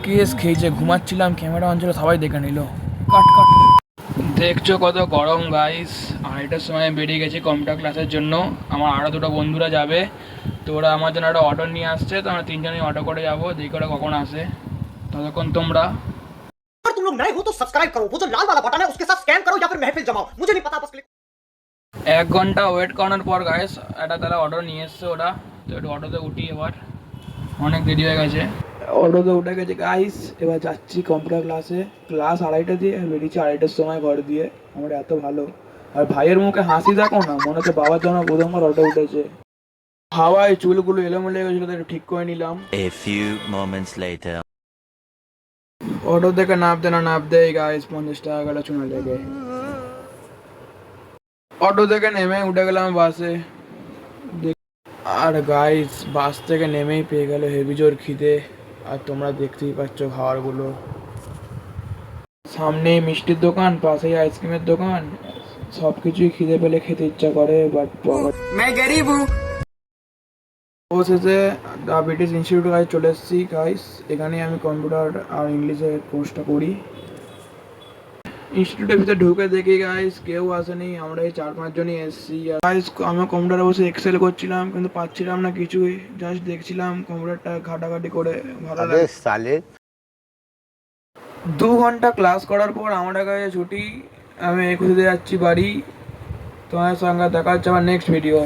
Case খেয়েছে, ঘুমাচ্ছিলাম, camera on ছিল, সবাই দেখে নিল। কাট কাট। দেখছো কত গরম গাইস। 2:30টার সময় বেরিয়ে গেছি কম্পিউটার ক্লাসের জন্য। আমার আরও দুটো বন্ধুরা যাবে, তো ওরা আমার জন্য একটা অটো নিয়ে আসছে, তো আমরা তিনজনই অটো করে যাবো। দেখি ওরা কখন আসে। ততক্ষণ তোমরা अगर तुम लोग नए हो तो सब्सक्राइब करो, वो जो लाल वाला बटन है उसके साथ स्कैम करो या फिर महफिल जमाओ, मुझे नहीं पता, बस क्लिक। 1 ঘন্টা ওয়েট করানোর পর গাইস একটা তারা অটো নিয়ে এসছে ওরা। তো একটু অটোতে উঠি, এবার অনেক দেরি হয়ে গেছে। অটোতে উঠে গেছে গাইস, এবার যাচ্ছি কম্পিউটার ক্লাসে। ক্লাস 2:30 দিয়ে, বেরিয়েছি 2:30টার সময় ঘর দিয়ে। আমার এত ভালো। আর ভাইয়ের মুখে হাসি দেখো না, মনে হচ্ছে বাবার জন্য প্রথমবার অটো উঠেছে। হাওয়ায় চুলগুলো এলোমেলো হয়ে গেছিলো, একটু ঠিক করে নিলাম। A few moments later. Auto থেকে নামতে না নামতেই গাইস 50 টাকা গেল চুনা লেগে। অটো থেকে নেমে উঠে গেলাম বাসে। আর গাইস বাস থেকে নেমেই পেয়ে গেল হেভি জোর খিদে। আর তোমরা দেখতেই পাচ্ছ খাবারগুলো। সামনেই মিষ্টির দোকান, পাশেই আইসক্রিমের দোকান, সব কিছুই খিদে পেলে খেতে ইচ্ছা করে, বাট অবশেষে দ্য ব্রিটিশ ইনস্টিটিউট গাইস চলে এসেছি গাইস। এখানে আমি কম্পিউটার আর ইংলিশের কোর্সটা করি। ইনস্টিটিউটের ভিতরে ঢুকে দেখি গাইস কেউ আসেনি, আমরা এই 4-5 জনই এসেছি। গাইস আমি কম্পিউটারে বসে এক্সেল করছিলাম, কিন্তু পাচ্ছিলাম না কিছুই। জাস্ট দেখছিলাম কম্পিউটারটা ঘাটাঘাটি করে। ভালো লাগে। 2 ঘন্টা ক্লাস করার পর আমার কাছে ছুটি। আমি 21 যাচ্ছি বাড়ি। তোমার সঙ্গে দেখা হচ্ছে আমার নেক্সট ভিডিও।